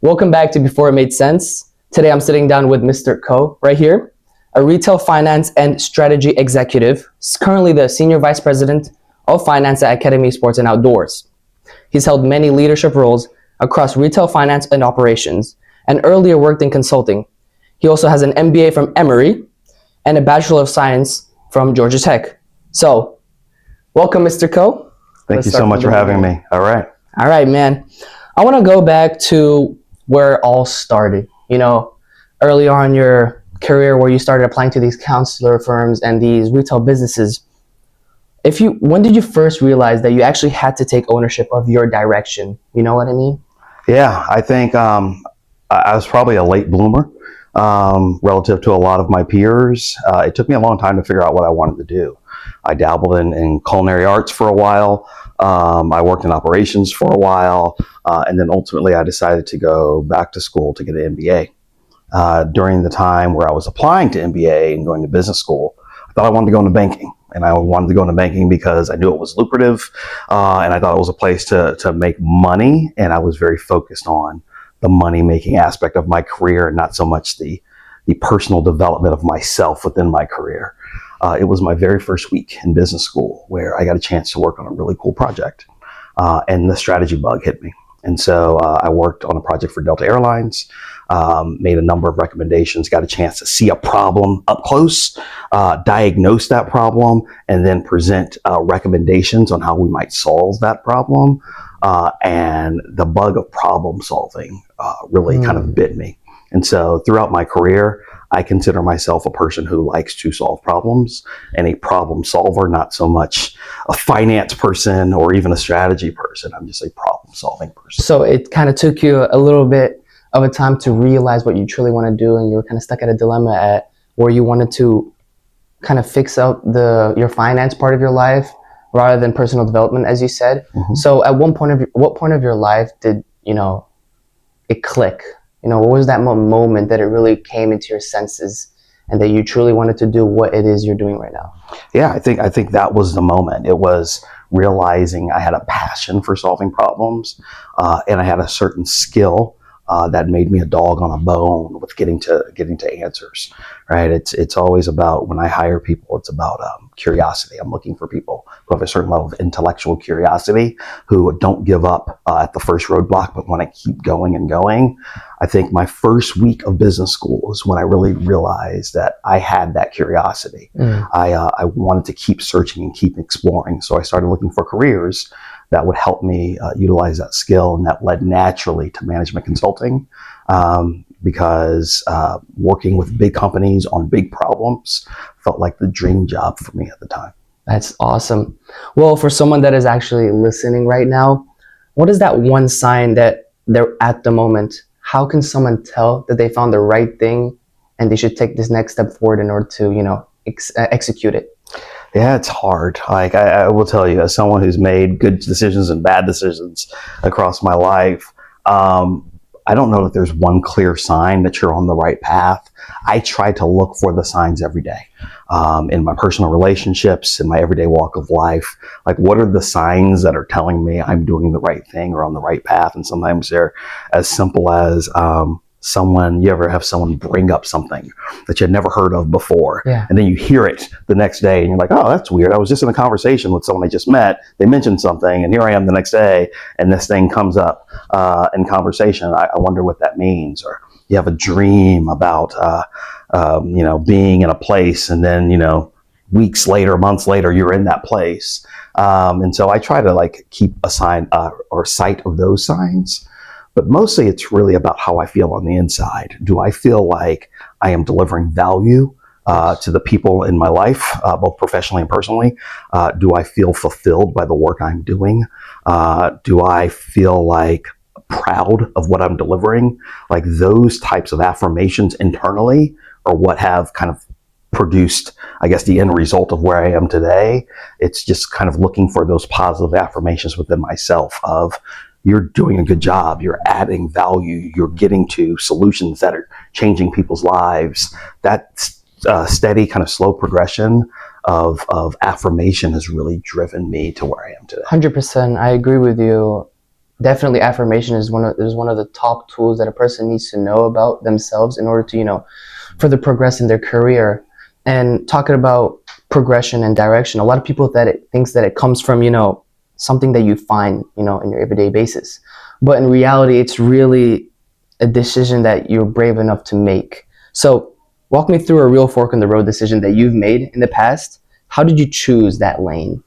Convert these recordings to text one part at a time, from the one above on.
Welcome back to Before It Made Sense. Today I'm sitting down with Mr. Ko right here, a retail finance and strategy executive. He's currently the Senior Vice President of Finance at Academy Sports and Outdoors. He's held many leadership roles across retail finance and operations, and earlier worked in consulting. He also has an MBA from Emory and a Bachelor of Science from Georgia Tech. So, welcome, Mr. Ko. Thank you so much for having me. All right, man. I want to go back to where it all started. You know, early on in your career where you started applying to these counselor firms and these retail businesses. When did you first realize that you actually had to take ownership of your direction? You know what I mean? Yeah, I think I was probably a late bloomer relative to a lot of my peers. It took me a long time to figure out what I wanted to do. I dabbled in culinary arts for a while. I worked in operations for a while. And then ultimately I decided to go back to school to get an MBA. During the time where I was applying to MBA and going to business school, I thought I wanted to go into banking. And I wanted to go into banking because I knew it was lucrative. And I thought it was a place to make money. And I was very focused on the money-making aspect of my career and not so much the personal development of myself within my career. It was my very first week in business school where I got a chance to work on a really cool project. And the strategy bug hit me. And so I worked on a project for Delta Airlines, made a number of recommendations, got a chance to see a problem up close, diagnose that problem, and then present recommendations on how we might solve that problem. And the bug of problem solving really kind of bit me. And so throughout my career, I consider myself a person who likes to solve problems and a problem solver, not so much a finance person or even a strategy person. I'm just a problem solving person. So it kind of took you a little bit of a time to realize what you truly want to do, and you were kind of stuck at a dilemma at where you wanted to kind of fix out your finance part of your life rather than personal development, as you said. Mm-hmm. So at what point of your life did, it click? What was that moment that it really came into your senses and that you truly wanted to do what it is you're doing right now? Yeah, I think that was the moment. It was realizing I had a passion for solving problems, and I had a certain skill that made me a dog on a bone with getting to answers. Right? It's always about, when I hire people, it's about curiosity. I'm looking for people who have a certain level of intellectual curiosity, who don't give up at the first roadblock, but want to keep going and going. I think my first week of business school is when I really realized that I had that curiosity. I wanted to keep searching and keep exploring. So I started looking for careers that would help me utilize that skill, and that led naturally to management consulting, because working with big companies on big problems felt like the dream job for me at the time. That's awesome. Well, for someone that is actually listening right now, what is that one sign that they're at the moment? How can someone tell that they found the right thing and they should take this next step forward in order to, execute it? Yeah, it's hard. Like I will tell you, as someone who's made good decisions and bad decisions across my life, I don't know that there's one clear sign that you're on the right path. I try to look for the signs every day, in my personal relationships, in my everyday walk of life. Like, what are the signs that are telling me I'm doing the right thing or on the right path? And sometimes they're as simple as, you ever have someone bring up something that you had never heard of before, and then you hear it the next day and you're like, oh, that's weird. I was just in a conversation with someone I just met. They mentioned something, and here I am the next day, and this thing comes up in conversation. I wonder what that means. Or you have a dream about, being in a place, and then, weeks later, months later, you're in that place. And so I try to keep a sign or sight of those signs. But mostly it's really about how I feel on the inside. Do I feel like I am delivering value to the people in my life, both professionally and personally? Do I feel fulfilled by the work I'm doing? Do I feel proud of what I'm delivering? Those types of affirmations internally are what have kind of produced, I guess, the end result of where I am today. It's just kind of looking for those positive affirmations within myself of, you're doing a good job, you're adding value, you're getting to solutions that are changing people's lives. That steady kind of slow progression of affirmation has really driven me to where I am today. 100%. I agree with you. definitely affirmation is one of the top tools that a person needs to know about themselves in order to, further progress in their career. And talking about progression and direction, a lot of people thinks that it comes from, something that you find, in your everyday basis. But in reality, it's really a decision that you're brave enough to make. So walk me through a real fork in the road decision that you've made in the past. How did you choose that lane?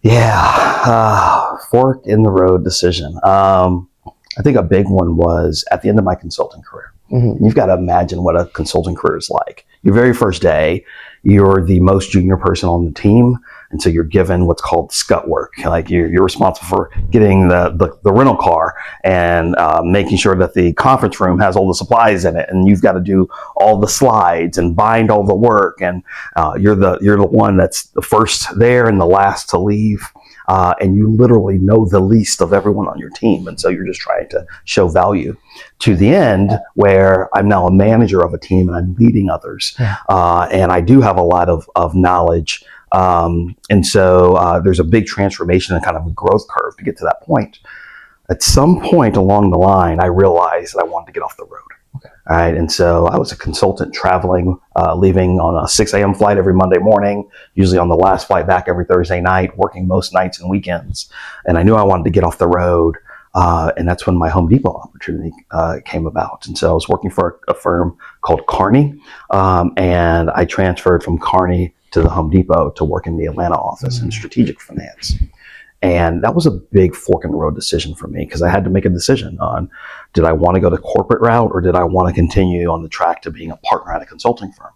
Yeah, fork in the road decision. I think a big one was at the end of my consulting career. Mm-hmm. You've got to imagine what a consulting career is like. Your very first day, you're the most junior person on the team, and so you're given what's called scut work. Like you're responsible for getting the rental car and making sure that the conference room has all the supplies in it, and you've got to do all the slides and bind all the work, and you're the one that's the first there and the last to leave. And you literally know the least of everyone on your team. And so you're just trying to show value to the end where I'm now a manager of a team and I'm leading others. Yeah. And I do have a lot of knowledge. And so there's a big transformation and kind of a growth curve to get to that point. At some point along the line, I realized that I wanted to get off the road. Okay. All right. And so I was a consultant traveling, leaving on a 6 a.m. flight every Monday morning, usually on the last flight back every Thursday night, working most nights and weekends. And I knew I wanted to get off the road. And that's when my Home Depot opportunity came about. And so I was working for a firm called Kearney. And I transferred from Kearney to the Home Depot to work in the Atlanta office in strategic finance. And that was a big fork in the road decision for me because I had to make a decision on, did I want to go the corporate route or did I want to continue on the track to being a partner at a consulting firm?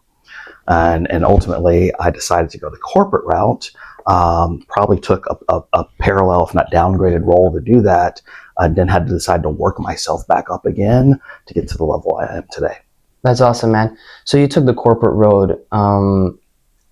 And ultimately, I decided to go the corporate route. Probably took a parallel, if not downgraded role to do that. Then had to decide to work myself back up again to get to the level I am today. That's awesome, man. So you took the corporate road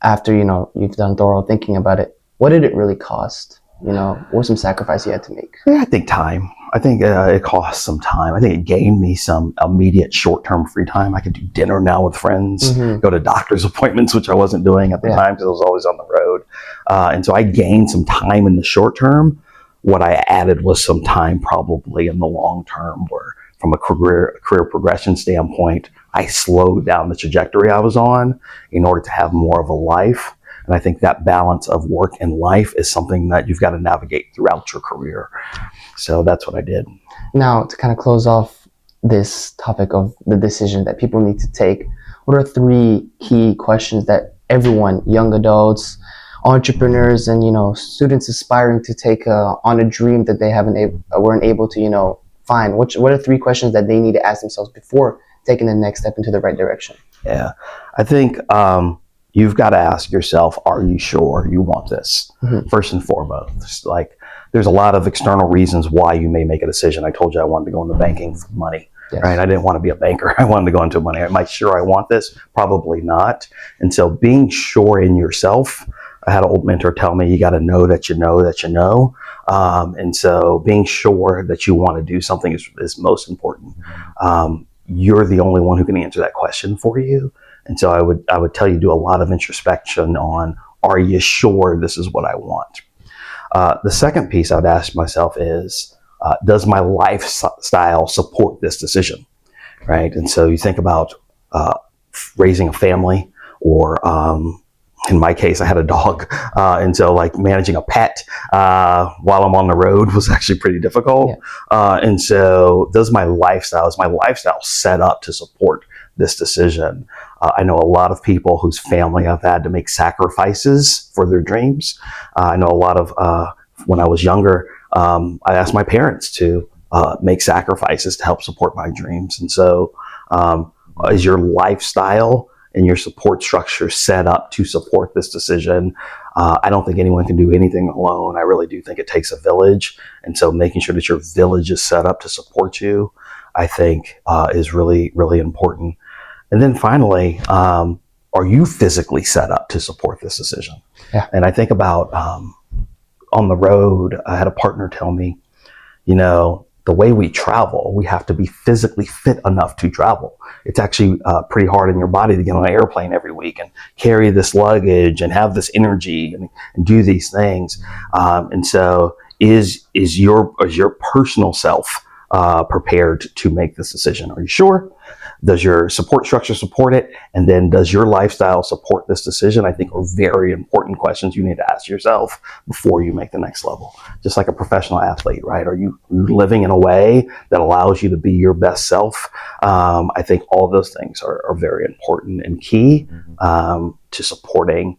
after, you've done thorough thinking about it. What did it really cost? What were some sacrifices you had to make? Yeah, I think time. I think it cost some time. I think it gained me some immediate short-term free time. I could do dinner now with friends, go to doctor's appointments, which I wasn't doing at the time because I was always on the road. And so I gained some time in the short term. What I added was some time probably in the long term where from a career progression standpoint, I slowed down the trajectory I was on in order to have more of a life. And I think that balance of work and life is something that you've got to navigate throughout your career. So that's what I did. Now, to kind of close off this topic of the decision that people need to take, what are 3 key questions that everyone, young adults, entrepreneurs, and students aspiring to take on a dream that they weren't able to find? What are 3 questions that they need to ask themselves before taking the next step into the right direction? Yeah, I think you've got to ask yourself, are you sure you want this? First and foremost, like there's a lot of external reasons why you may make a decision. I told you I wanted to go into banking for money, right? I didn't want to be a banker. I wanted to go into money. Am I sure I want this? Probably not. And so being sure in yourself, I had an old mentor tell me, you got to know that you know that you know. And so being sure that you want to do something is most important. You're the only one who can answer that question for you. And so I would tell you, do a lot of introspection on, are you sure this is what I want? The second piece I would ask myself is, does my lifestyle support this decision, right? And so you think about raising a family or in my case, I had a dog. And so like managing a pet while I'm on the road was actually pretty difficult. And so is my lifestyle set up to support this decision? I know a lot of people whose family have had to make sacrifices for their dreams. I know a lot of, when I was younger, I asked my parents to make sacrifices to help support my dreams. And so is your lifestyle and your support structure set up to support this decision? I don't think anyone can do anything alone. I really do think it takes a village. And so making sure that your village is set up to support you, I think is really, really important. And then finally, are you physically set up to support this decision? Yeah. And I think about on the road, I had a partner tell me, the way we travel, we have to be physically fit enough to travel. It's actually pretty hard on your body to get on an airplane every week and carry this luggage and have this energy and do these things. And so is your personal self prepared to make this decision? Are you sure? Does your support structure support it? And then does your lifestyle support this decision? I think are very important questions you need to ask yourself before you make the next level. Just like a professional athlete, right? Are you living in a way that allows you to be your best self? I think all those things are very important and key to supporting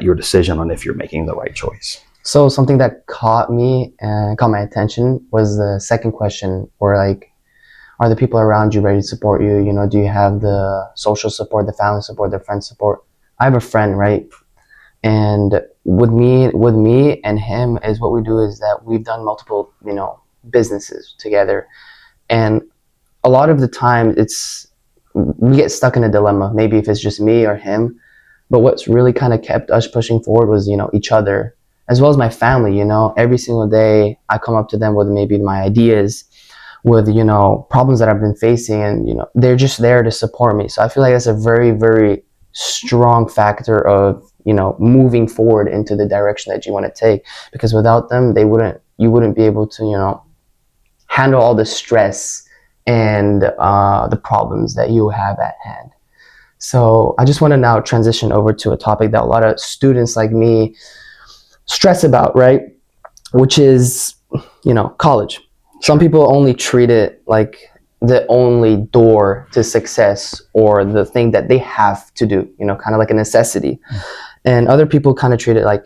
your decision on if you're making the right choice. So something that caught my attention was the second question, where like, are the people around you ready to support you? You know, do you have the social support, the family support, the friend support? I have a friend, right? And with me and him is what we do is that we've done multiple, you know, businesses together. And a lot of the time we get stuck in a dilemma, maybe if it's just me or him. But what's really kind of kept us pushing forward was, you know, each other, as well as my family. You know, every single day I come up to them with maybe my ideas, with, you know, problems that I've been facing, and, you know, they're just there to support me. So I feel like that's a very, very strong factor of, you know, moving forward into the direction that you want to take, because without them, you wouldn't be able to, you know, handle all the stress and the problems that you have at hand. So I just want to now transition over to a topic that a lot of students like me stress about, right? Which is, you know, college. Some people only treat it like the only door to success, or the thing that they have to do, you know, kind of like a necessity. And other people kind of treat it like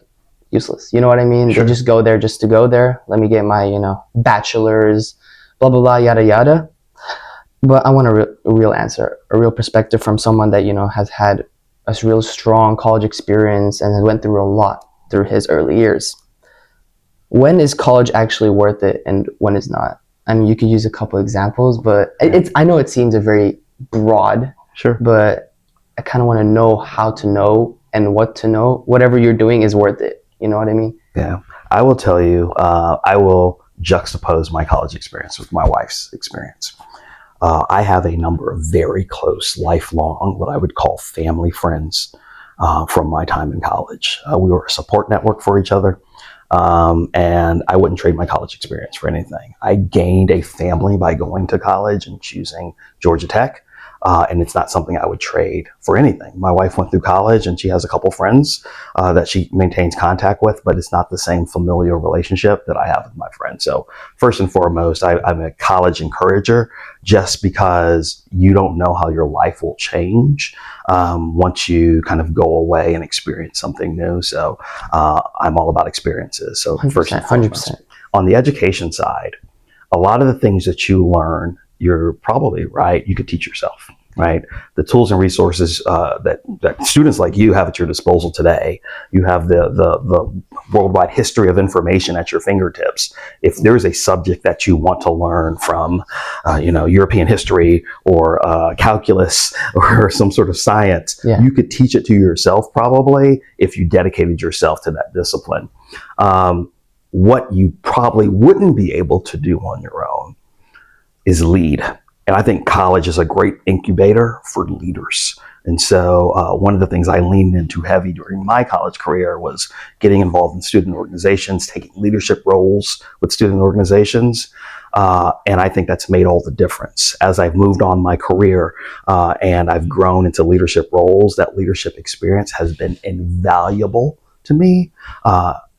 useless. You know what I mean? Sure. They just go there just to go there. Let me get my, you know, bachelor's, blah, blah, blah, yada, yada. But I want a real answer, a real perspective from someone that, you know, has had a real strong college experience and has went through a lot through his early years. When is college actually worth it and when is not? I mean, you could use a couple examples, but I know it seems a very broad, Sure. but I kind of want to know how to know and what to know. Whatever you're doing is worth it. You know what I mean? Yeah. I will tell you, I will juxtapose my college experience with my wife's experience. I have a number of very close, lifelong, what I would call family friends from my time in college. We were a support network for each other. And I wouldn't trade my college experience for anything. I gained a family by going to college and choosing Georgia Tech. And it's not something I would trade for anything. My wife went through college and she has a couple friends that she maintains contact with, but it's not the same familial relationship that I have with my friends. So first and foremost, I'm a college encourager, just because you don't know how your life will change once you kind of go away and experience something new. So I'm all about experiences. So 100%, first and foremost, 100%. On the education side, a lot of the things that you learn, you're probably right, you could teach yourself, right? The tools and resources that students like you have at your disposal today, you have the worldwide history of information at your fingertips. If there's a subject that you want to learn from, European history or calculus or some sort of science, you could teach it to yourself probably if you dedicated yourself to that discipline. What you probably wouldn't be able to do on your own is lead. And I think college is a great incubator for leaders. And so one of the things I leaned into heavy during my college career was getting involved in student organizations, taking leadership roles with student organizations. And I think that's made all the difference. As I've moved on my career and I've grown into leadership roles, that leadership experience has been invaluable to me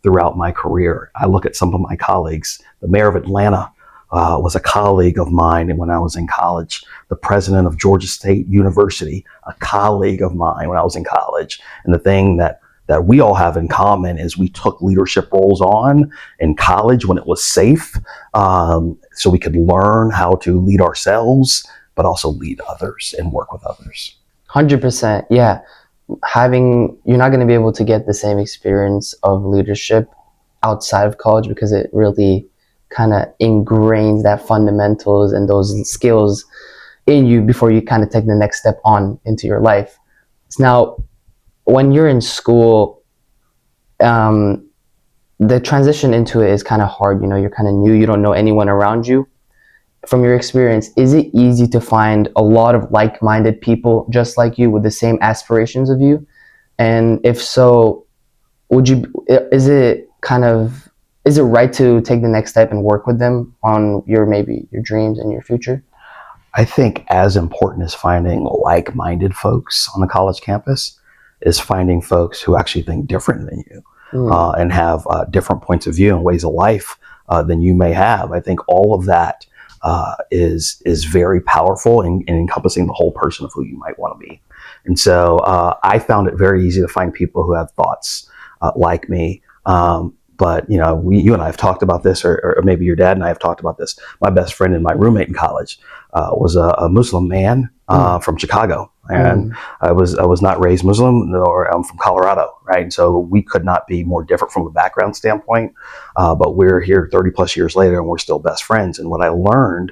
throughout my career. I look at some of my colleagues. The mayor of Atlanta was a colleague of mine when I was in college. The president of Georgia State University, a colleague of mine when I was in college. And the thing that we all have in common is we took leadership roles on in college when it was safe, so we could learn how to lead ourselves, but also lead others and work with others. 100%, yeah. You're not going to be able to get the same experience of leadership outside of college, because it really kind of ingrains that fundamentals and those skills in you before you kind of take the next step on into your life. Now, when you're in school, the transition into it is kind of hard. You know, you're kind of new. You don't know anyone around you. From your experience, is it easy to find a lot of like-minded people just like you with the same aspirations of you? And if so, is it kind of is it right to take the next step and work with them on maybe your dreams and your future? I think as important as finding like-minded folks on the college campus is finding folks who actually think different than you and have different points of view and ways of life than you may have. I think all of that is very powerful in encompassing the whole person of who you might want to be. And so I found it very easy to find people who have thoughts like me. But you and I have talked about this, or maybe your dad and I have talked about this. My best friend and my roommate in college was a Muslim man from Chicago, and I was not raised Muslim, nor I'm from Colorado, right? And so we could not be more different from a background standpoint. But we're here 30 plus years later, and we're still best friends. And what I learned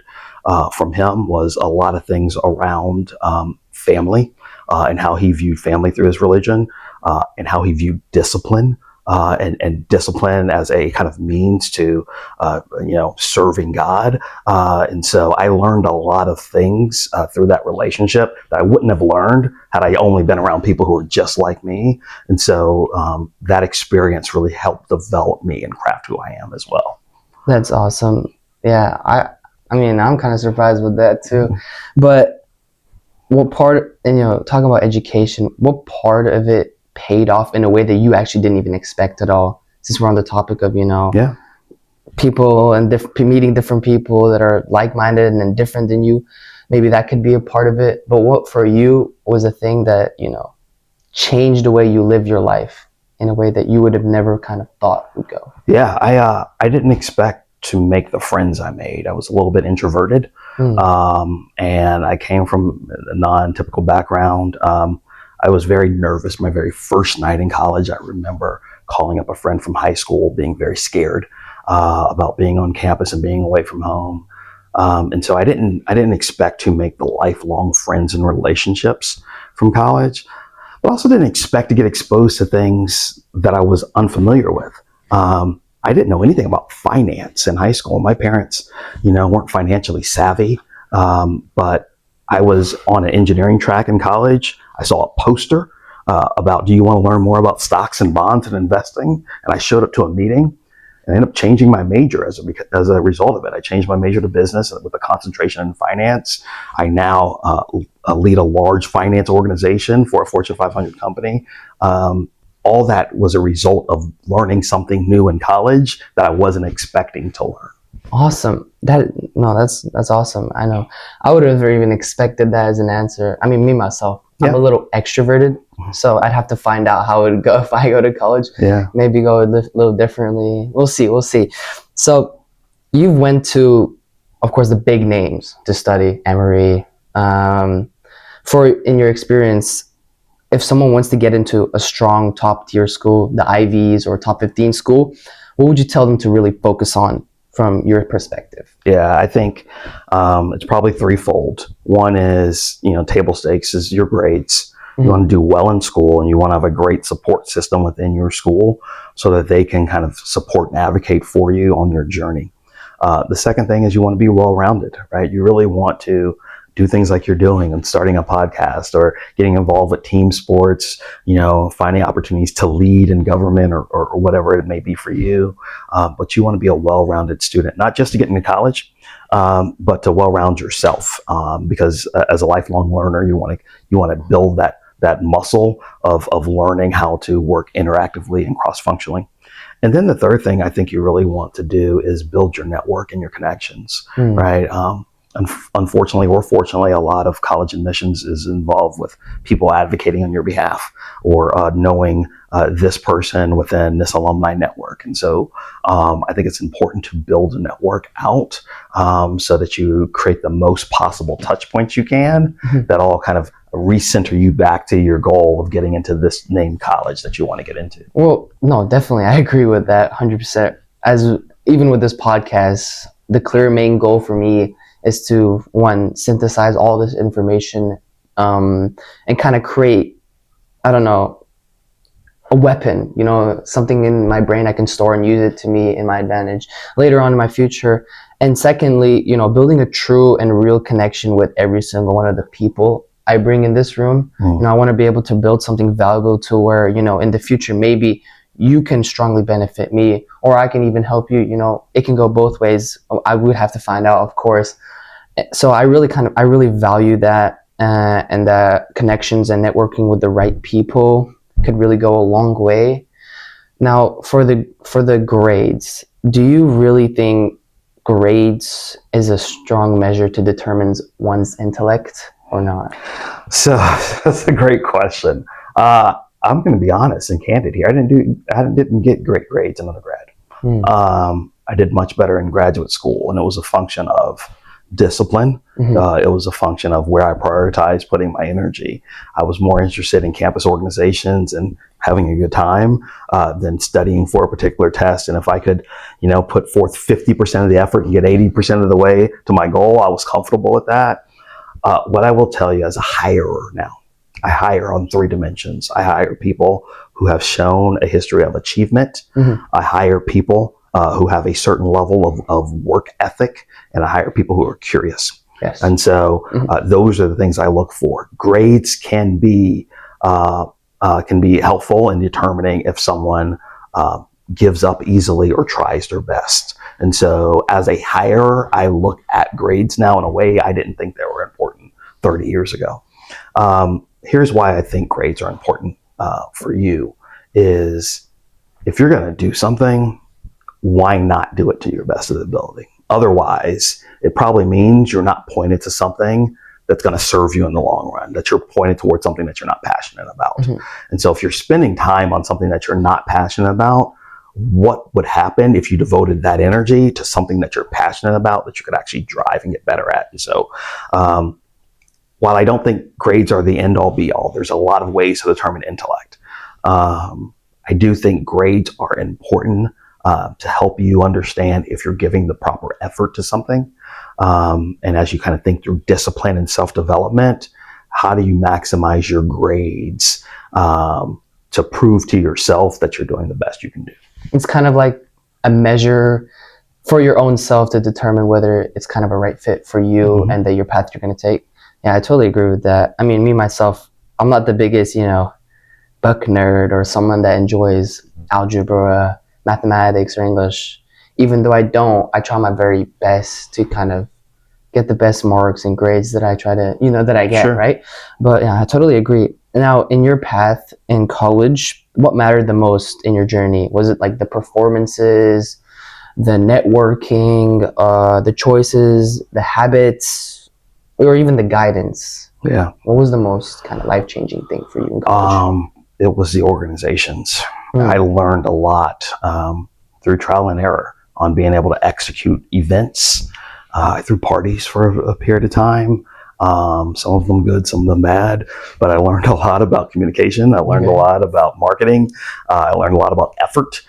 from him was a lot of things around family and how he viewed family through his religion, and how he viewed discipline. And discipline as a kind of means to, serving God. And so I learned a lot of things through that relationship that I wouldn't have learned had I only been around people who were just like me. And so that experience really helped develop me and craft who I am as well. That's awesome. Yeah, I mean, I'm kind of surprised with that too. But what part, talking about education, what part of it paid off in a way that you actually didn't even expect at all? Since we're on the topic of people and meeting different people that are like-minded and different than you, maybe that could be a part of it. But what for you was a thing that changed the way you live your life in a way that you would have never kind of thought would go? Yeah, I didn't expect to make the friends I made. I was a little bit introverted, and I came from a non-typical background. I was very nervous. My very first night in college, I remember calling up a friend from high school, being very scared about being on campus and being away from home. And so I didn't expect to make the lifelong friends and relationships from college, but also didn't expect to get exposed to things that I was unfamiliar with. I didn't know anything about finance in high school. My parents, weren't financially savvy, but I was on an engineering track in college. I saw a poster about, do you want to learn more about stocks and bonds and investing? And I showed up to a meeting and ended up changing my major as a result of it. I changed my major to business with a concentration in finance. I now lead a large finance organization for a Fortune 500 company. All that was a result of learning something new in college that I wasn't expecting to learn. Awesome. That's awesome. I know. I would have never even expected that as an answer. I mean, me myself, I'm a little extroverted, so I'd have to find out how it would go if I go to college. Yeah. Maybe go a little differently. We'll see. So you went to, of course, the big names to study, Emory. In your experience, if someone wants to get into a strong top tier school, the Ivies or top 15 school, what would you tell them to really focus on from your perspective? Yeah, I think it's probably threefold. One is, table stakes is your grades. You want to do well in school, and you want to have a great support system within your school so that they can kind of support and advocate for you on your journey. The second thing is you want to be well-rounded, right? You really want to do things like you're doing and starting a podcast or getting involved with team sports, finding opportunities to lead in government or whatever it may be for you. But you want to be a well-rounded student, not just to get into college, but to well-round yourself. Because as a lifelong learner, you want to build that muscle of learning how to work interactively and cross-functionally. And then the third thing I think you really want to do is build your network and your connections, right? Unfortunately or fortunately, a lot of college admissions is involved with people advocating on your behalf or knowing this person within this alumni network. And so I think it's important to build a network out so that you create the most possible touch points you can that all kind of recenter you back to your goal of getting into this named college that you want to get into. Well, no, definitely. I agree with that 100%. Even with this podcast, the clear main goal for me is to, one, synthesize all this information and kind of create, a weapon, something in my brain I can store and use it to me in my advantage later on in my future. And secondly, building a true and real connection with every single one of the people I bring in this room. I want to be able to build something valuable to where, in the future, maybe, you can strongly benefit me, or I can even help you. It can go both ways. I would have to find out, of course. So I really value that, and that connections and networking with the right people could really go a long way. Now, for the grades, do you really think grades is a strong measure to determine one's intellect or not? So that's a great question. I'm going to be honest and candid here. I didn't get great grades in undergrad. I did much better in graduate school, and it was a function of discipline. It was a function of where I prioritized putting my energy. I was more interested in campus organizations and having a good time than studying for a particular test. And if I could, put forth 50% of the effort and get 80% of the way to my goal, I was comfortable with that. What I will tell you as a hirer now, I hire on 3 dimensions. I hire people who have shown a history of achievement. I hire people who have a certain level of work ethic, and I hire people who are curious. Yes. And so those are the things I look for. Grades can be helpful in determining if someone gives up easily or tries their best. And so as a hirer, I look at grades now in a way I didn't think they were important 30 years ago. Here's why I think grades are important for you is if you're going to do something, why not do it to your best of the ability? Otherwise, it probably means you're not pointed to something that's going to serve you in the long run, that you're pointed towards something that you're not passionate about. And so if you're spending time on something that you're not passionate about, what would happen if you devoted that energy to something that you're passionate about, that you could actually drive and get better at? And so while I don't think grades are the end all be all, there's a lot of ways to determine intellect. I do think grades are important to help you understand if you're giving the proper effort to something. And as you kind of think through discipline and self-development, how do you maximize your grades to prove to yourself that you're doing the best you can do? It's kind of like a measure for your own self to determine whether it's kind of a right fit for you and that your path you're going to take. Yeah, I totally agree with that. I mean, me, myself, I'm not the biggest, book nerd or someone that enjoys algebra, mathematics, or English. Even though I try my very best to kind of get the best marks and grades that I try to, that I get, right? But yeah, I totally agree. Now, in your path in college, what mattered the most in your journey? Was it like the performances, the networking, the choices, the habits, or even the guidance? Yeah. What was the most kind of life-changing thing for you in college? It was the organizations. I learned a lot through trial and error on being able to execute events. I threw parties for a period of time. Some of them good, some of them bad, but I learned a lot about communication. I learned a lot about marketing. I learned a lot about effort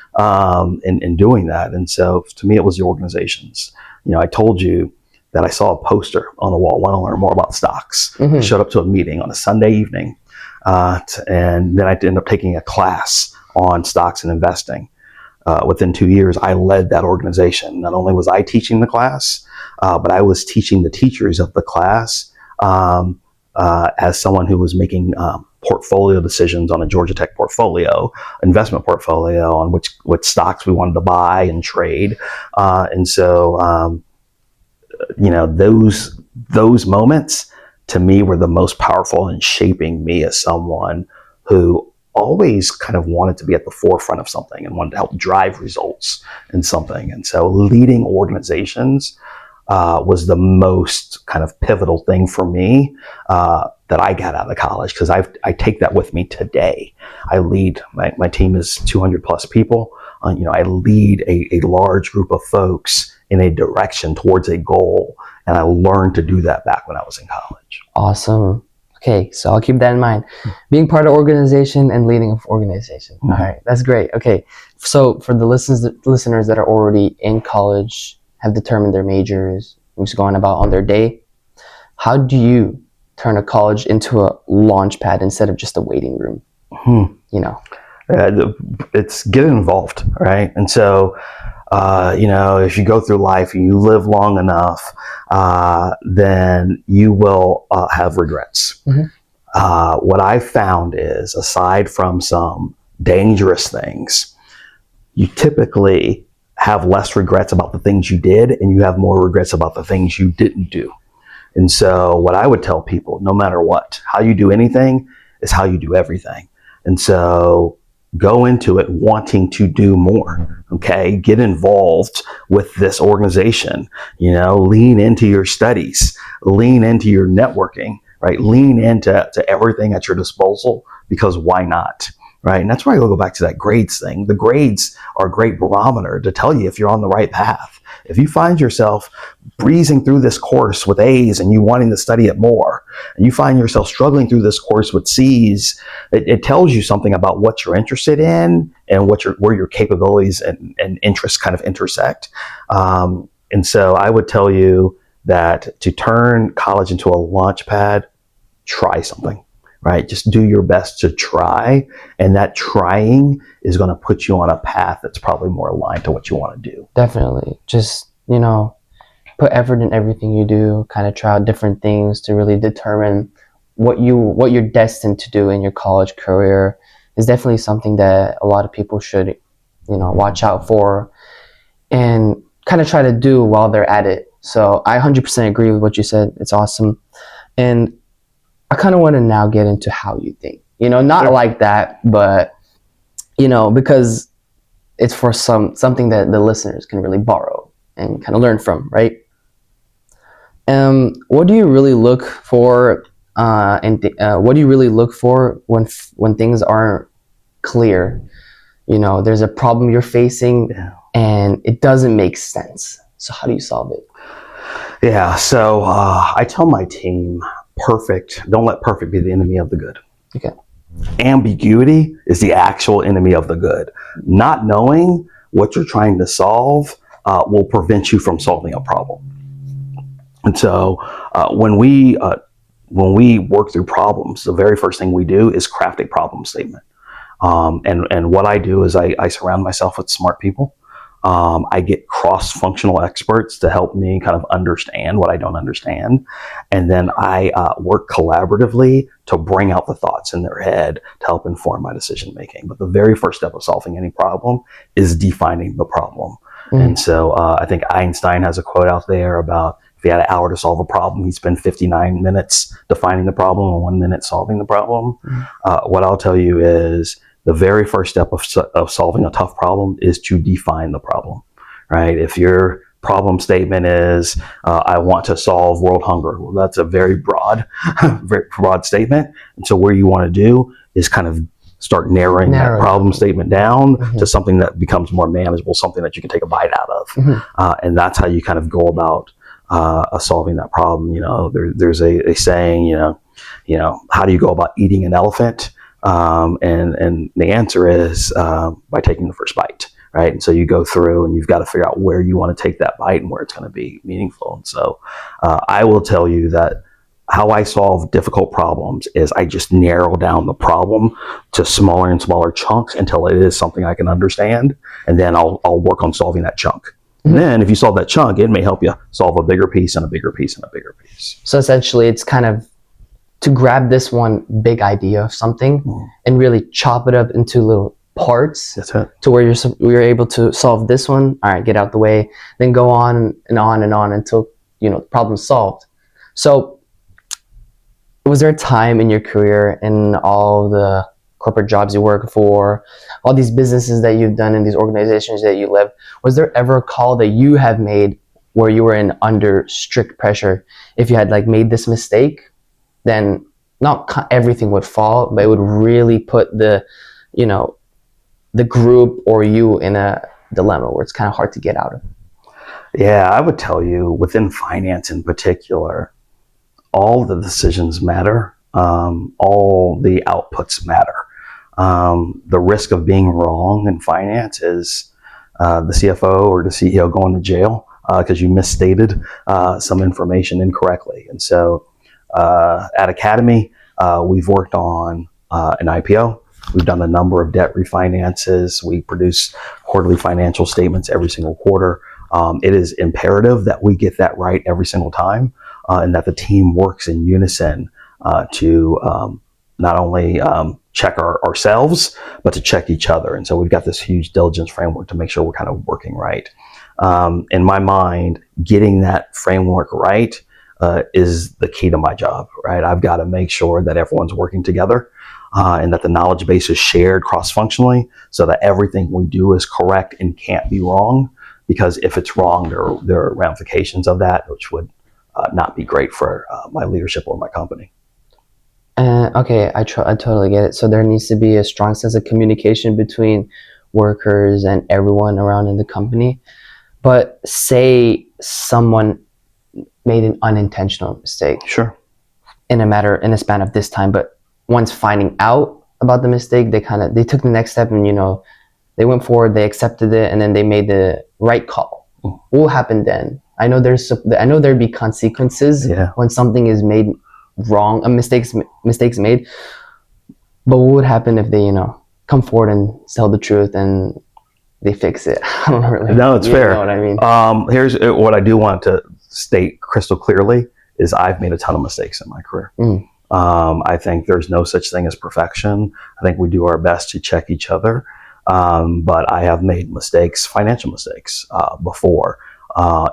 in doing that. And so to me, it was the organizations. I told you that I saw a poster on the wall, want to learn more about stocks. I showed up to a meeting on a Sunday evening, and then I ended up taking a class on stocks and investing. Within 2 years, I led that organization. Not only was I teaching the class, but I was teaching the teachers of the class as someone who was making portfolio decisions on a Georgia Tech portfolio, investment portfolio, on which stocks we wanted to buy and trade. And so, those moments to me were the most powerful in shaping me as someone who always kind of wanted to be at the forefront of something and wanted to help drive results in something. And so leading organizations was the most kind of pivotal thing for me that I got out of college, because I take that with me today. I lead, my team is 200 plus people. I lead a large group of folks in a direction towards a goal. And I learned to do that back when I was in college. Awesome. Okay, so I'll keep that in mind. Being part of organization and leading an organization. All right, that's great. Okay, so for the listeners that are already in college, have determined their majors, just going about on their day, how do you turn a college into a launch pad instead of just a waiting room? It's getting involved, right? And so, if you go through life and you live long enough, then you will have regrets. What I've found is, aside from some dangerous things, you typically have less regrets about the things you did, and you have more regrets about the things you didn't do. And so what I would tell people, no matter what, how you do anything is how you do everything. And so go into it wanting to do more. Okay. Get involved with this organization, lean into your studies, lean into your networking, right? Lean into everything at your disposal, because why not? Right. And that's why I go back to that grades thing. The grades are a great barometer to tell you if you're on the right path. If you find yourself breezing through this course with A's and you wanting to study it more, and you find yourself struggling through this course with C's, it tells you something about what you're interested in and where your capabilities and interests kind of intersect. And so I would tell you that to turn college into a launch pad, try something. Right? Just do your best to try. And that trying is going to put you on a path that's probably more aligned to what you want to do. Definitely. Just, put effort in everything you do, kind of try out different things to really determine what you're destined to do in your college career is definitely something that a lot of people should, watch out for and kind of try to do while they're at it. So I 100% agree with what you said. It's awesome. And I kind of want to now get into how you think, not Sure. like that, but, because it's for something that the listeners can really borrow and kind of learn from, right? What do you really look for, what do you really look for when things aren't clear? There's a problem you're facing and it doesn't make sense. So how do you solve it? Yeah. So I tell my team, don't let perfect be the enemy of the good. Okay. Ambiguity is the actual enemy of the good. Not knowing what you're trying to solve will prevent you from solving a problem. And so when we work through problems, the very first thing we do is craft a problem statement. And what I do is I surround myself with smart people. I get cross-functional experts to help me kind of understand what I don't understand. And then I work collaboratively to bring out the thoughts in their head to help inform my decision making. But the very first step of solving any problem is defining the problem. And so I think Einstein has a quote out there about if he had an hour to solve a problem, he'd spend 59 minutes defining the problem and 1 minute solving the problem. What I'll tell you is the very first step of solving a tough problem is to define the problem, right? If your problem statement is, I want to solve world hunger, well, that's a very broad statement. And so what you want to do is kind of start narrowing that problem statement down to something that becomes more manageable, something that you can take a bite out of. And that's how you kind of go about solving that problem. There's a saying, how do you go about eating an elephant? And the answer is by taking the first bite, right? And so you go through and you've got to figure out where you want to take that bite and where it's going to be meaningful. And so I will tell you that how I solve difficult problems is I just narrow down the problem to smaller and smaller chunks until it is something I can understand. And then I'll work on solving that chunk. And then if you solve that chunk, it may help you solve a bigger piece and a bigger piece and a bigger piece. So essentially it's kind of to grab this one big idea of something and really chop it up into little parts. That's it. To where you're able to solve this one. All right, get out the way. Then go on and on and on until the problem's solved. So was there a time in your career, in all the corporate jobs you work for, all these businesses that you've done in these organizations that you live, was there ever a call that you have made where you were under strict pressure? If you had made this mistake, then not everything would fall, but it would really put the group or you in a dilemma where it's kind of hard to get out of. Yeah, I would tell you within finance in particular, all the decisions matter. All the outputs matter. The risk of being wrong in finance is the CFO or the CEO going to jail because you misstated some information incorrectly. And so at Academy, we've worked on an IPO. We've done a number of debt refinances. We produce quarterly financial statements every single quarter. It is imperative that we get that right every single time and that the team works in unison to not only check ourselves, but to check each other. And so we've got this huge diligence framework to make sure we're kind of working right. In my mind, getting that framework right is the key to my job, right? I've got to make sure that everyone's working together and that the knowledge base is shared cross-functionally so that everything we do is correct and can't be wrong. Because if it's wrong, there are ramifications of that, which would not be great for my leadership or my company. Okay, I totally get it. So there needs to be a strong sense of communication between workers and everyone around in the company. But say someone made an unintentional mistake. Sure. In a span of this time, but once finding out about the mistake, they took the next step and they went forward, they accepted it, and then they made the right call. What will happen then? I know there'd be consequences when something is made wrong, mistakes made. But what would happen if they come forward and tell the truth and they fix it? I don't really. No, it's fair. You know what I mean? Here's what I do want to state crystal clearly is I've made a ton of mistakes in my career. I think there's no such thing as perfection. I think we do our best to check each other. But I have made mistakes, financial mistakes, before.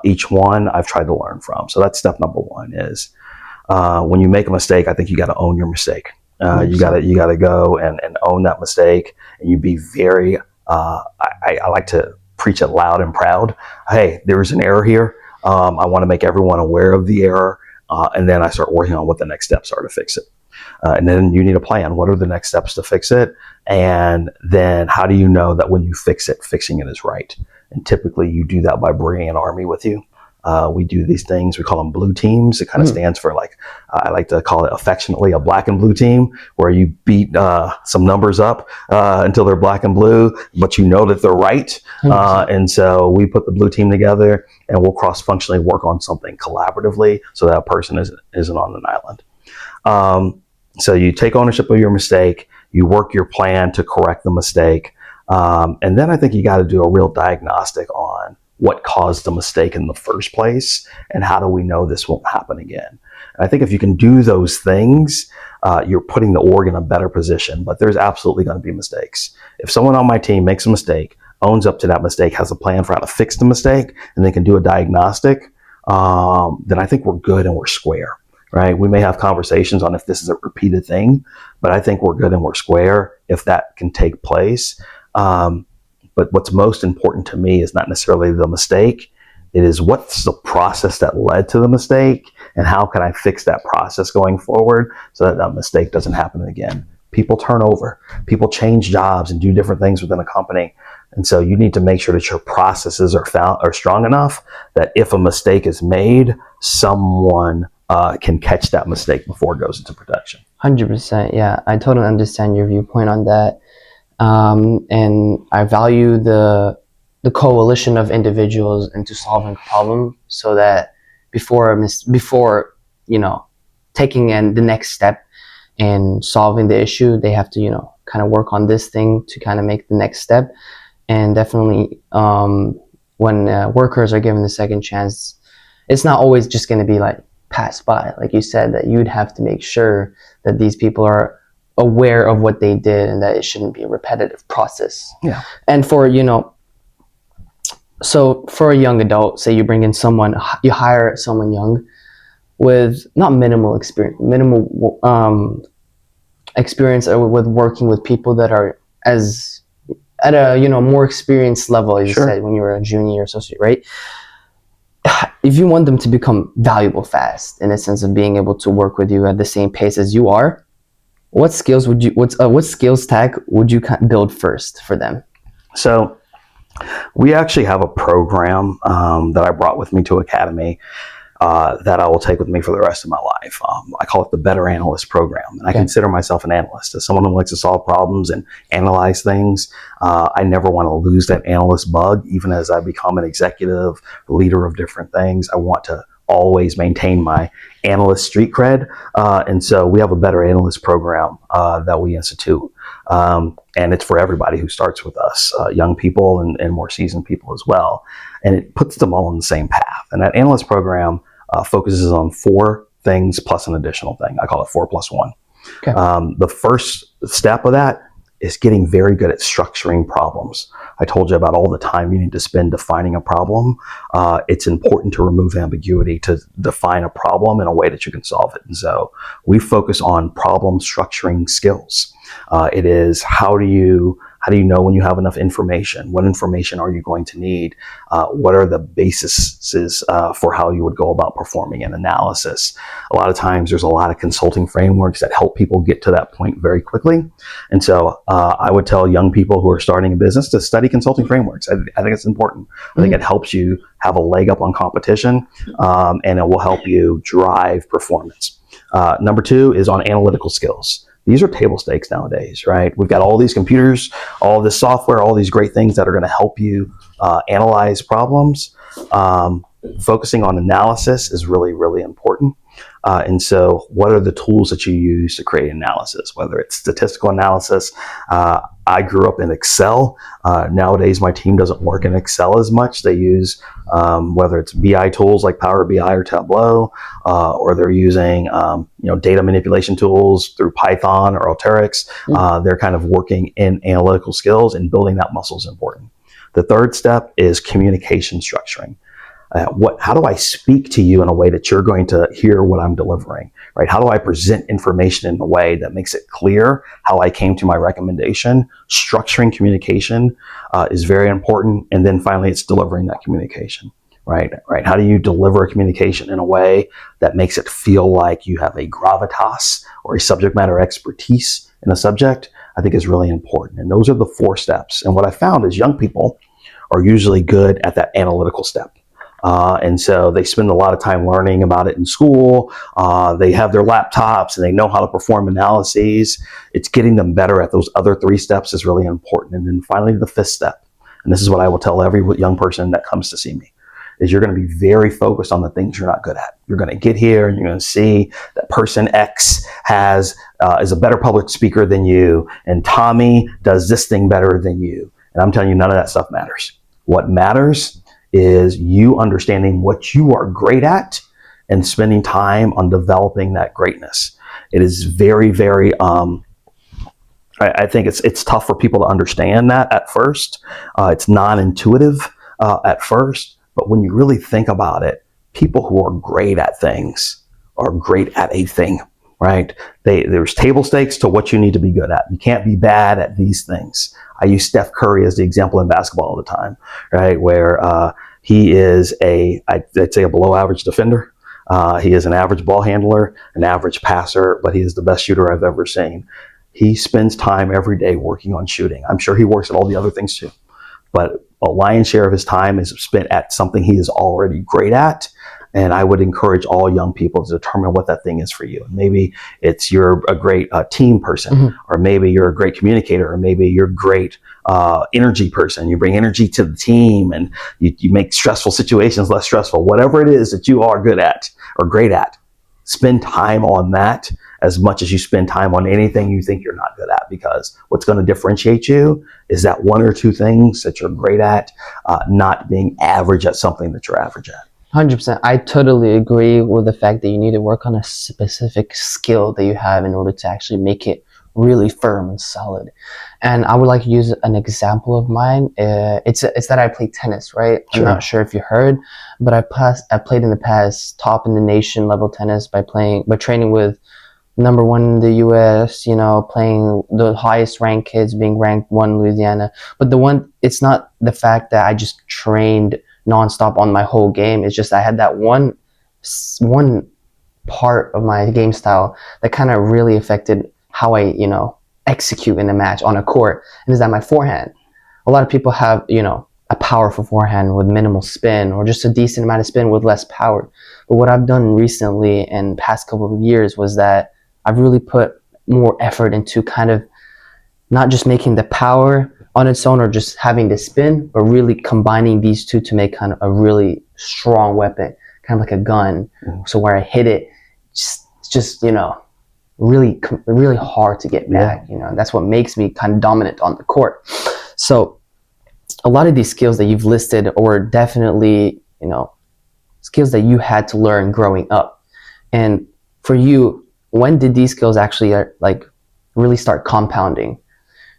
Each one I've tried to learn from. So that's step number one is when you make a mistake, I think you got to own your mistake. You got to go and own that mistake, and you be very. I like to preach it loud and proud. Hey, there's an error here. I want to make everyone aware of the error, and then I start working on what the next steps are to fix it. And then you need a plan. What are the next steps to fix it? And then how do you know that when you fix it, fixing it is right? And typically you do that by bringing an army with you. We do these things, we call them blue teams. It kind of stands for I like to call it affectionately a black and blue team, where you beat some numbers up until they're black and blue, but you know that they're right. And so we put the blue team together and we'll cross-functionally work on something collaboratively so that person isn't on an island. So you take ownership of your mistake, you work your plan to correct the mistake, and then I think you got to do a real diagnostic on what caused the mistake in the first place and how do we know this won't happen again. And I think if you can do those things, you're putting the org in a better position, but there's absolutely going to be mistakes. If someone on my team makes a mistake, owns up to that mistake, has a plan for how to fix the mistake, and they can do a diagnostic, then I think we're good and we're square. Right? We may have conversations on if this is a repeated thing, but I think we're good and we're square if that can take place. But what's most important to me is not necessarily the mistake. It is what's the process that led to the mistake and how can I fix that process going forward so that that mistake doesn't happen again. People turn over, people change jobs and do different things within a company. And so you need to make sure that your processes are strong enough that if a mistake is made, someone can catch that mistake before it goes into production. 100%. Yeah, I totally understand your viewpoint on that. And I value the coalition of individuals into solving a problem so that before taking the next step and solving the issue, they have to, kind of work on this thing to kind of make the next step. And definitely, when workers are given the second chance, it's not always just going to be pass by. Like you said, that you'd have to make sure that these people are aware of what they did and that it shouldn't be a repetitive process. Yeah. And so for a young adult, say you hire someone young with not minimal experience with working with people that are at a more experienced level, as you said, when you were a junior associate, right? If you want them to become valuable fast, in a sense of being able to work with you at the same pace as you are, what skills tag would you build first for them? So we actually have a program that I brought with me to Academy that I will take with me for the rest of my life. I call it the Better Analyst Program. And I consider myself an analyst. As someone who likes to solve problems and analyze things, I never want to lose that analyst bug. Even as I become an executive, leader of different things, I want to always maintain my analyst street cred. And so we have a Better Analyst Program that we institute. And it's for everybody who starts with us, young people and more seasoned people as well. And it puts them all on the same path. And that analyst program focuses on 4 things plus an additional thing. I call it 4+1. Okay. The first step of that is getting very good at structuring problems. I told you about all the time you need to spend defining a problem. It's important to remove ambiguity, to define a problem in a way that you can solve it. And so we focus on problem structuring skills. It is how do you know when you have enough information? What information are you going to need? What are the bases for how you would go about performing an analysis? A lot of times there's a lot of consulting frameworks that help people get to that point very quickly. And so I would tell young people who are starting a business to study consulting frameworks. I think it's important. I think it helps you have a leg up on competition, and it will help you drive performance. Number 2 is on analytical skills. These are table stakes nowadays, right? We've got all these computers, all this software, all these great things that are going to help you analyze problems. Focusing on analysis is really, really important. And so what are the tools that you use to create analysis, whether it's statistical analysis? I grew up in Excel. Nowadays, my team doesn't work in Excel as much. They use whether it's BI tools like Power BI or Tableau, or they're using data manipulation tools through Python or Alteryx. They're kind of working in analytical skills, and building that muscle is important. The third step is communication structuring. How do I speak to you in a way that you're going to hear what I'm delivering, right? How do I present information in a way that makes it clear how I came to my recommendation? Structuring communication is very important. And then finally, it's delivering that communication, right? How do you deliver a communication in a way that makes it feel like you have a gravitas or a subject matter expertise in a subject? I think is really important. And those are the 4 steps. And what I found is young people are usually good at that analytical step. And so they spend a lot of time learning about it in school. They have their laptops and they know how to perform analyses. It's getting them better at those other 3 steps is really important. And then finally, the 5th step, and this is what I will tell every young person that comes to see me, is you're going to be very focused on the things you're not good at. You're going to get here and you're going to see that person X is a better public speaker than you, and Tommy does this thing better than you. And I'm telling you, none of that stuff matters. What matters is you understanding what you are great at and spending time on developing that greatness. It is very, very, I think it's tough for people to understand that at first. It's non-intuitive at first, but when you really think about it, people who are great at things are great at a thing, right? There's table stakes to what you need to be good at. You can't be bad at these things. I use Steph Curry as the example in basketball all the time, right? Where he is I'd say a below average defender. He is an average ball handler, an average passer, but he is the best shooter I've ever seen. He spends time every day working on shooting. I'm sure he works at all the other things too, but a lion's share of his time is spent at something he is already great at. And I would encourage all young people to determine what that thing is for you. Maybe it's you're a great team person, or maybe you're a great communicator, or maybe you're a great energy person. You bring energy to the team and you make stressful situations less stressful. Whatever it is that you are good at or great at, spend time on that as much as you spend time on anything you think you're not good at, because what's going to differentiate you is that 1 or 2 things that you're great at, not being average at something that you're average at. 100%. I totally agree with the fact that you need to work on a specific skill that you have in order to actually make it really firm and solid. And I would like to use an example of mine. It's that I play tennis, right? Sure. I'm not sure if you heard, but I played in the past top in the nation level tennis by training with number 1 in the US, playing the highest ranked kids, being ranked 1 in Louisiana. But it's not the fact that I just trained nonstop on my whole game. It's just I had that one part of my game style that kind of really affected how I, execute in a match on a court. And is that my forehand. A lot of people have, a powerful forehand with minimal spin, or just a decent amount of spin with less power. But what I've done recently and past couple of years was that I've really put more effort into kind of not just making the power on its own or just having the spin, but really combining these two to make kind of a really strong weapon, kind of like a gun. So where I hit it, just really, really hard to get back. That's what makes me kind of dominant on the court. So a lot of these skills that you've listed were definitely, skills that you had to learn growing up. And for you, when did these skills actually like really start compounding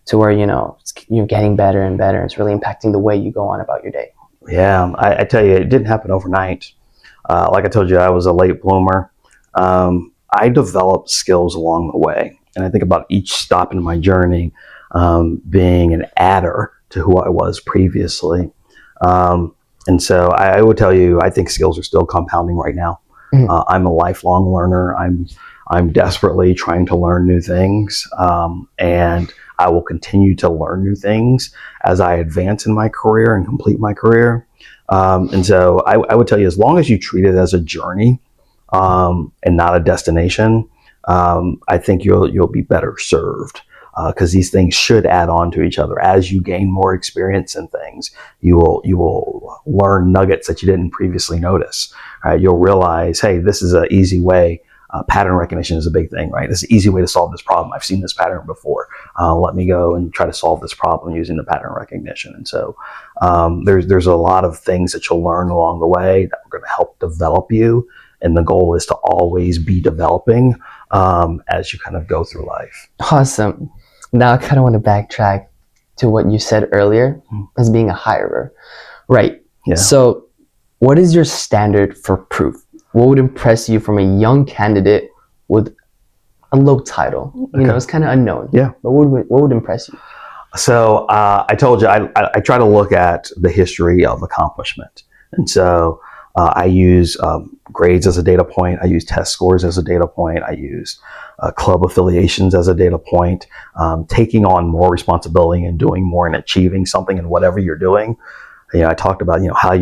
to where, you're getting better and better? It's really impacting the way you go on about your day. Yeah, I tell you, it didn't happen overnight. Like I told you, I was a late bloomer. I developed skills along the way. And I think about each stop in my journey being an adder to who I was previously. And so I would tell you, I think skills are still compounding right now. I'm a lifelong learner. I'm desperately trying to learn new things. And I will continue to learn new things as I advance in my career and complete my career. And so I would tell you, as long as you treat it as a journey and not a destination, I think you'll be better served, because these things should add on to each other. As you gain more experience in things, you will learn nuggets that you didn't previously notice. Right? You'll realize, hey, this is an easy way. Pattern recognition is a big thing, right? This is an easy way to solve this problem. I've seen this pattern before. Let me go and try to solve this problem using the pattern recognition. And so there's a lot of things that you'll learn along the way that are going to help develop you. And the goal is to always be developing as you kind of go through life. Awesome. Now I kind of want to backtrack to what you said earlier as being a hirer. Right. Yeah. So what is your standard for proof? What would impress you from a young candidate with a low title? It's kind of unknown. Yeah. But what would impress you? So I told you, I try to look at the history of accomplishment. And so I use grades as a data point. I use test scores as a data point. I use club affiliations as a data point. Taking on more responsibility and doing more and achieving something in whatever you're doing. I talked about, how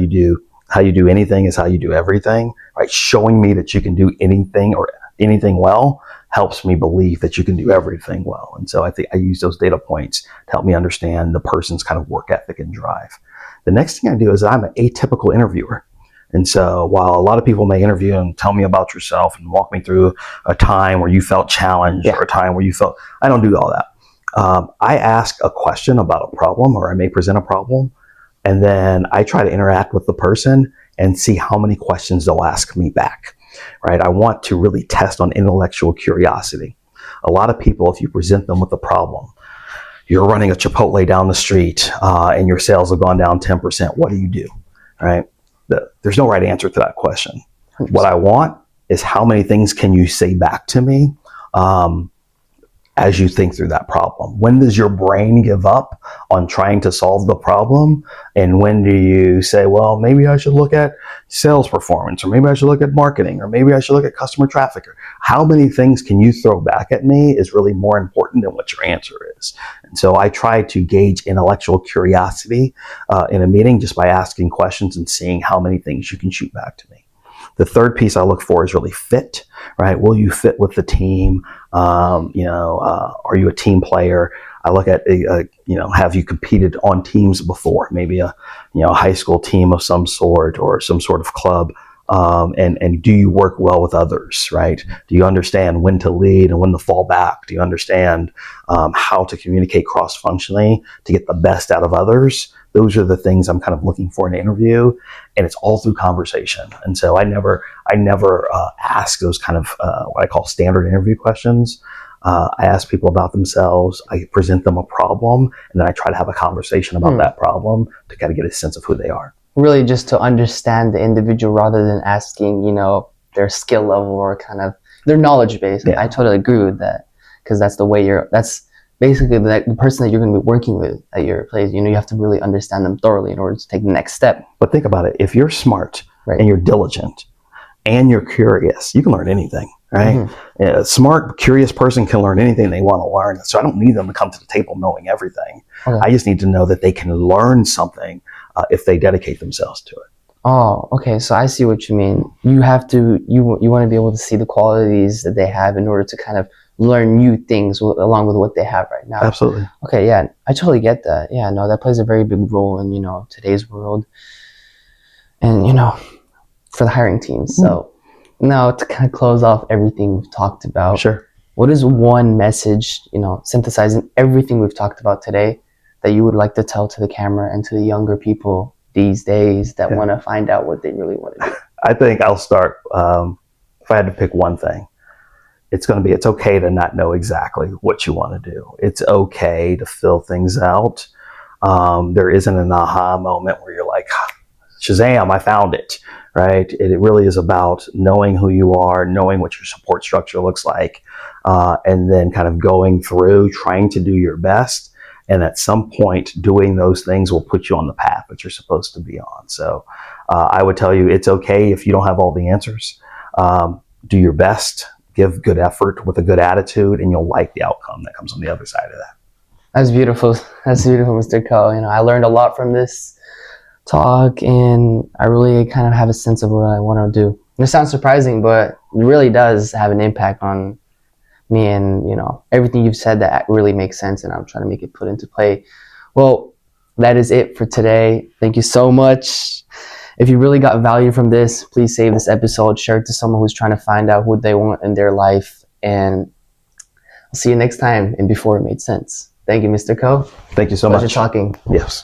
you do anything is how you do everything, right? Showing me that you can do anything or anything well helps me believe that you can do everything well. And so I think I use those data points to help me understand the person's kind of work ethic and drive. The next thing I do is I'm an atypical interviewer. And so while a lot of people may interview and tell me about yourself and walk me through a time where you felt challenged or a time where you felt, I don't do all that. I ask a question about a problem, or I may present a problem, and then I try to interact with the person and see how many questions they'll ask me back, right? I want to really test on intellectual curiosity. A lot of people, if you present them with a problem, you're running a Chipotle down the street and your sales have gone down 10%. What do you do, right? There's no right answer to that question. 100%. What I want is how many things can you say back to me as you think through that problem? When does your brain give up on trying to solve the problem? And when do you say, well, maybe I should look at sales performance, or maybe I should look at marketing, or maybe I should look at customer traffic? How many things can you throw back at me is really more important than what your answer is. And so I try to gauge intellectual curiosity in a meeting just by asking questions and seeing how many things you can shoot back to me. The third piece I look for is really fit, right? Will you fit with the team? Are you a team player? I look at, have you competed on teams before? Maybe a high school team of some sort or some sort of club. And do you work well with others, right? Do you understand when to lead and when to fall back? Do you understand how to communicate cross-functionally to get the best out of others? Those are the things I'm kind of looking for in an interview, and it's all through conversation. And so I never ask those kind of what I call standard interview questions. I ask people about themselves. I present them a problem, and then I try to have a conversation about that problem to kind of get a sense of who they are. Really, just to understand the individual rather than asking, their skill level or kind of their knowledge base. Yeah. I totally agree with that, because that's the way that's basically the person that you're going to be working with at your place. You have to really understand them thoroughly in order to take the next step. But think about it. If you're smart and you're diligent and you're curious, you can learn anything, right? Mm-hmm. A smart, curious person can learn anything they want to learn. So I don't need them to come to the table knowing everything. Okay. I just need to know that they can learn something if they dedicate themselves to it. Oh, okay. So I see what you mean. You have to, you want to be able to see the qualities that they have in order to kind of learn new things along with what they have right now. Absolutely. Okay, yeah, I totally get that. Yeah, no, that plays a very big role in, today's world and, for the hiring teams. So now to kind of close off everything we've talked about. Sure. What is one message, synthesizing everything we've talked about today that you would like to tell to the camera and to the younger people these days that want to find out what they really want to do? I think I'll start, if I had to pick one thing, it's okay to not know exactly what you want to do. It's okay to fill things out. There isn't an aha moment where you're like, Shazam, I found it, right? It really is about knowing who you are, knowing what your support structure looks like, and then kind of going through, trying to do your best. And at some point, doing those things will put you on the path that you're supposed to be on. So I would tell you, it's okay if you don't have all the answers. Do your best, give good effort with a good attitude, and you'll like the outcome that comes on the other side of that. That's beautiful. That's beautiful, Mr. Ko. I learned a lot from this talk, and I really kind of have a sense of what I want to do. And it sounds surprising, but it really does have an impact on me, and everything you've said that really makes sense, and I'm trying to make it put into play. Well, that is it for today. Thank you so much. If you really got value from this, please save this episode, share it to someone who's trying to find out what they want in their life, and I'll see you next time in Before It Made Sense. Thank you, Mr. Ko. Thank you so much. Pleasure talking. Yes.